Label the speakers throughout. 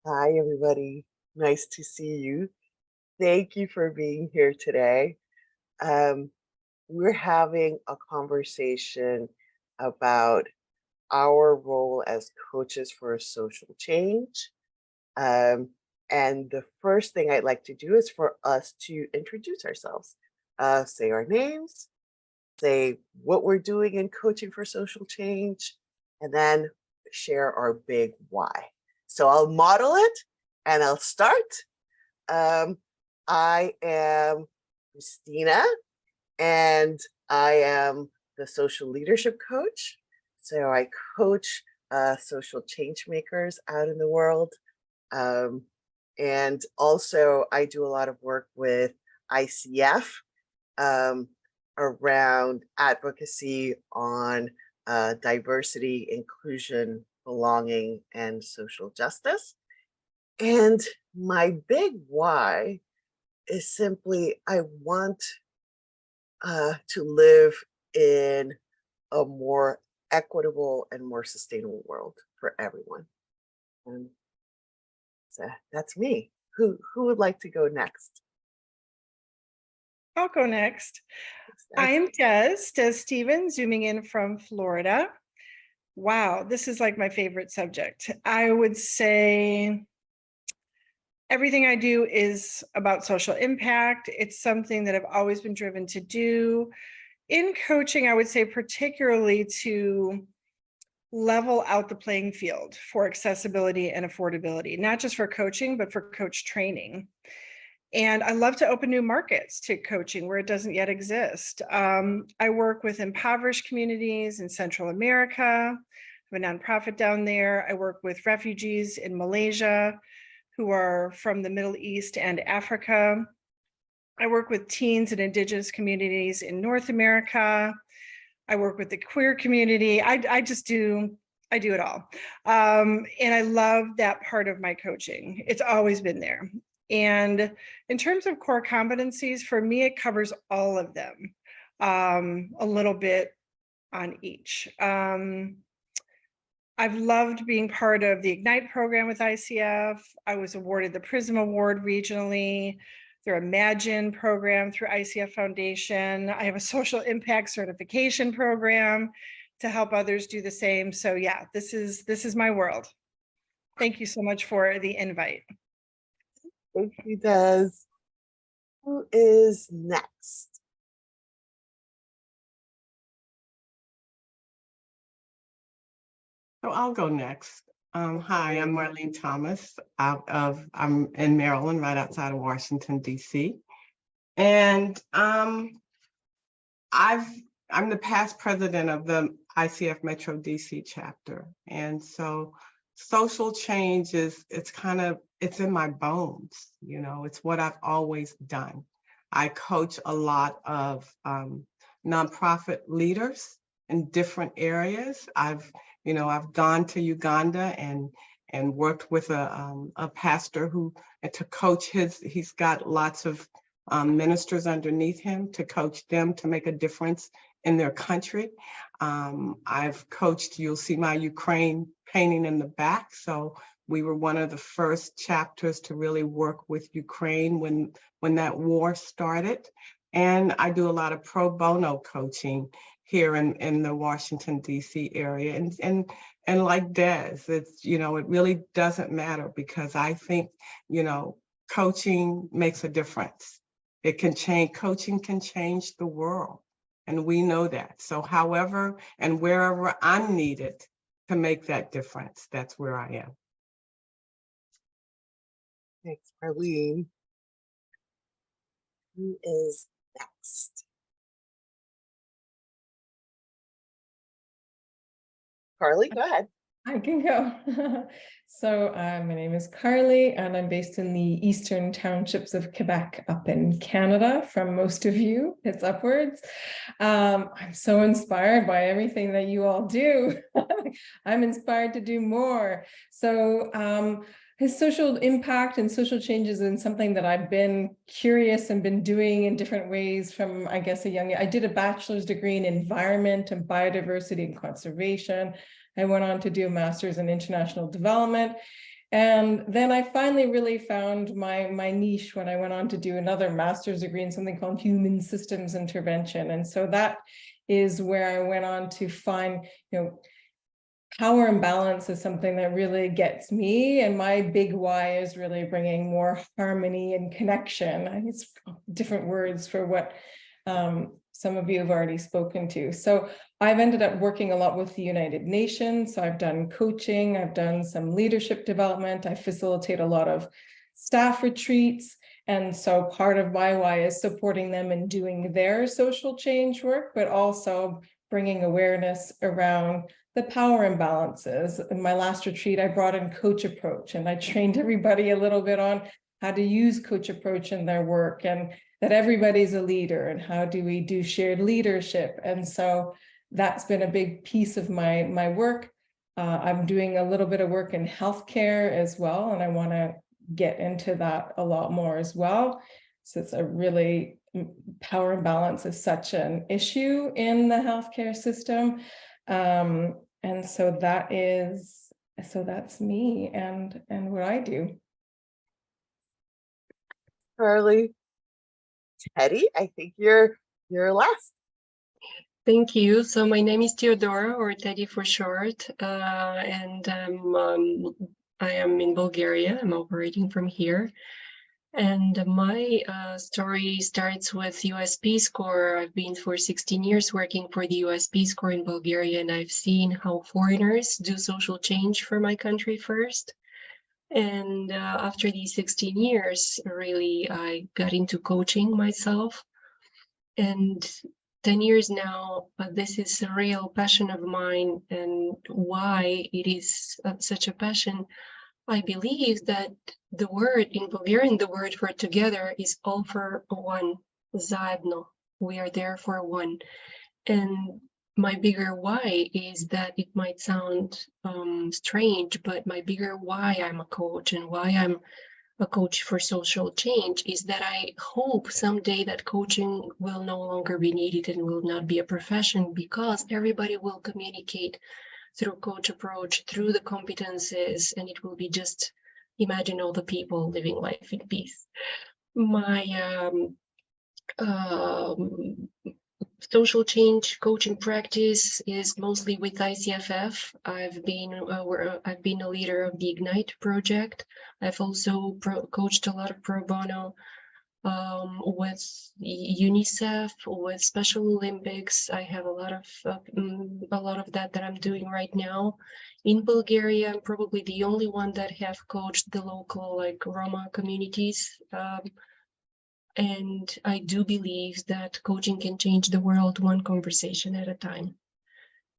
Speaker 1: Hi, everybody. Nice to see you. Thank you for being here today. Um, we're having a conversation about our role as coaches for social change. Um, and the first thing I'd like to do is for us to introduce ourselves, say our names, say what we're doing in coaching for social change, and then share our big why. So I'll model it and I'll start. Um, I am Christina, and I am the social leadership coach. So I coach social change makers out in the world. Um, and also, I do a lot of work with ICF um, around advocacy on diversity, inclusion, belonging, and social justice. And my big why is simply I want to live in a more equitable and more sustainable world for everyone. And so that's me. Who would like to go next?
Speaker 2: I'll go next.
Speaker 1: Next.
Speaker 2: I'm Des Stevens, zooming in from Florida. Wow, this is like my favorite subject. I would say everything I do is about social impact. It's something that I've always been driven to do. In coaching, I would say particularly to level out the playing field for accessibility and affordability, not just for coaching, but for coach training. And I love to open new markets to coaching where it doesn't yet exist. I work with impoverished communities in Central America. I have a nonprofit down there. I work with refugees in Malaysia who are from the Middle East and Africa. I work with teens and indigenous communities in North America. I work with the queer community. I do it all. And I love that part of my coaching. It's always been there. And in terms of core competencies, for me, it covers all of them, a little bit on each. I've loved being part of the Ignite program with ICF. I was awarded the PRISM Award regionally, their Imagine program through ICF Foundation. I have a social impact certification program to help others do the same. So yeah, this is my world. Thank you so much for the invite.
Speaker 1: Thank you, Des. Who is next?
Speaker 3: So I'll go next. Hi, I'm Marlene Thomas. I'm in Maryland, right outside of Washington, D.C. And I'm the past president of the ICF Metro DC chapter. And so social change it's in my bones, it's what I've always done. I coach a lot of nonprofit leaders in different areas. I've gone to Uganda and worked with a pastor to coach he's got lots of ministers underneath him to coach them to make a difference in their country. I've coached, you'll see my Ukraine painting in the back. So we were one of the first chapters to really work with Ukraine when that war started. And I do a lot of pro bono coaching here in the Washington, D.C. area. And like Des, it's, it really doesn't matter because I think, coaching makes a difference. Coaching can change the world. And we know that. So however and wherever I'm needed to make that difference, that's where I am.
Speaker 1: Thanks, Marlene. Who is next? Carly, go ahead.
Speaker 4: I can go. So my name is Carly, and I'm based in the eastern townships of Quebec up in Canada. From most of you, it's upwards. I'm so inspired by everything that you all do. I'm inspired to do more. So his social impact and social changes is something that I've been curious and been doing in different ways from, I guess, I did a bachelor's degree in environment and biodiversity and conservation. I went on to do a master's in international development. And then I finally really found my niche when I went on to do another master's degree in something called human systems intervention. And so that is where I went on to find, power imbalance is something that really gets me. And my big why is really bringing more harmony and connection. I think it's different words for what some of you have already spoken to. So I've ended up working a lot with the United Nations. So I've done coaching, I've done some leadership development, I facilitate a lot of staff retreats. And so part of my why is supporting them in doing their social change work, but also bringing awareness around the power imbalances. In my last retreat, I brought in Coach Approach, and I trained everybody a little bit on how to use Coach Approach in their work, and that everybody's a leader, and how do we do shared leadership. And so that's been a big piece of my work. I'm doing a little bit of work in healthcare as well, and I want to get into that a lot more as well. So it's a really, power imbalance is such an issue in the healthcare system. And so that's me and what I do.
Speaker 1: Carly, Teddy, I think you're last.
Speaker 5: Thank you. So my name is Theodora, or Teddy for short, and I am in Bulgaria. I'm operating from here. And my story starts with US Peace Corps. I've been for 16 years working for the US Peace Corps in Bulgaria, and I've seen how foreigners do social change for my country first. And after these 16 years, really, I got into coaching myself. And 10 years now, this is a real passion of mine. And why it is such a passion, I believe that the word in Bulgarian, the word for together is all for one, zajedno. We are there for one. And my bigger why is that it might sound strange, but my bigger why I'm a coach and why I'm a coach for social change is that I hope someday that coaching will no longer be needed and will not be a profession, because everybody will communicate through Coach Approach, through the competences, and it will be just, imagine all the people living life in peace. My social change coaching practice is mostly with ICFF. I've been a leader of the Ignite project. I've also coached a lot of pro bono with UNICEF, with Special Olympics. I have a lot of that I'm doing right now. In Bulgaria, I'm probably the only one that have coached the local Roma communities. And I do believe that coaching can change the world one conversation at a time.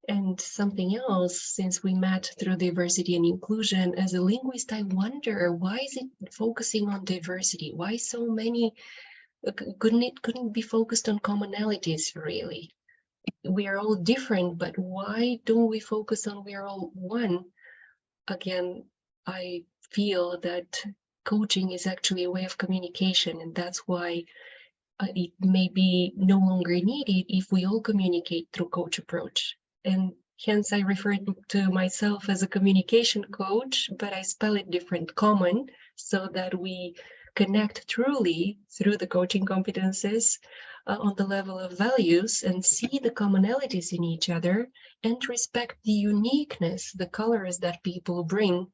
Speaker 5: And something else, since we met through diversity and inclusion, as a linguist, I wonder, why is it focusing on diversity? Why so many, couldn't it be focused on commonalities, really? We are all different, but why don't we focus on we are all one? Again, I feel that coaching is actually a way of communication, and that's why it may be no longer needed if we all communicate through Coach Approach. And hence I refer to myself as a communication coach, but I spell it different, common, so that we connect truly through the coaching competences on the level of values and see the commonalities in each other and respect the uniqueness, the colors that people bring,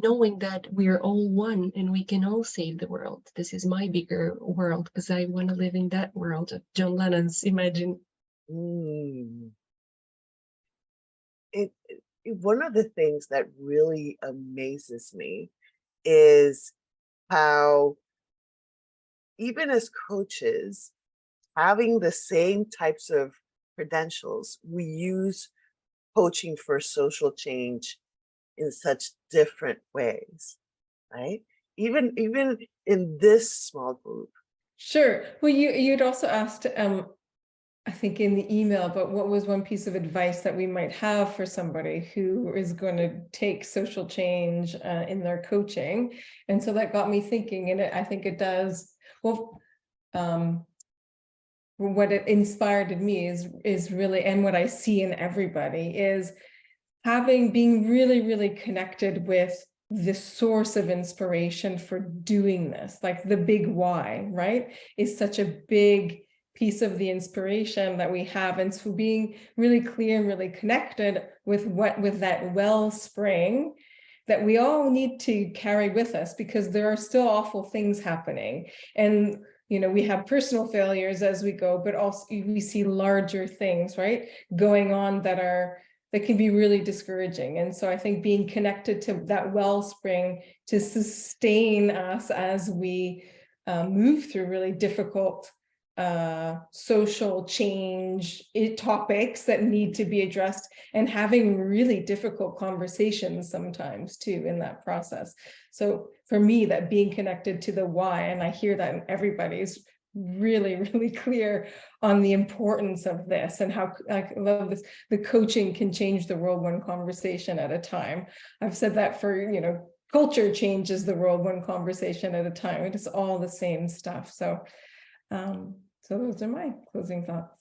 Speaker 5: knowing that we are all one and we can all save the world. This is my bigger world, because I want to live in that world of John Lennon's Imagine.
Speaker 1: One of the things that really amazes me is how, even as coaches, having the same types of credentials, we use coaching for social change in such different ways, right? Even in this small group.
Speaker 4: Sure. Well, you'd also asked, I think in the email, but what was one piece of advice that we might have for somebody who is going to take social change in their coaching? And so that got me thinking, and I think it does. Well, what it inspired in me is really, and what I see in everybody is being really, really connected with the source of inspiration for doing this, like the big why, right, is such a big piece of the inspiration that we have. And so being really clear and really connected with that wellspring that we all need to carry with us, because there are still awful things happening. And we have personal failures as we go, but also we see larger things, right, going on that can be really discouraging. And so I think being connected to that wellspring to sustain us as we move through really difficult social change topics that need to be addressed, and having really difficult conversations sometimes too in that process. So for me, that being connected to the why, and I hear that in everybody, is really, really clear on the importance of this, and how I love this. The coaching can change the world one conversation at a time. I've said that for, culture changes the world one conversation at a time. It is all the same stuff. So those are my closing thoughts.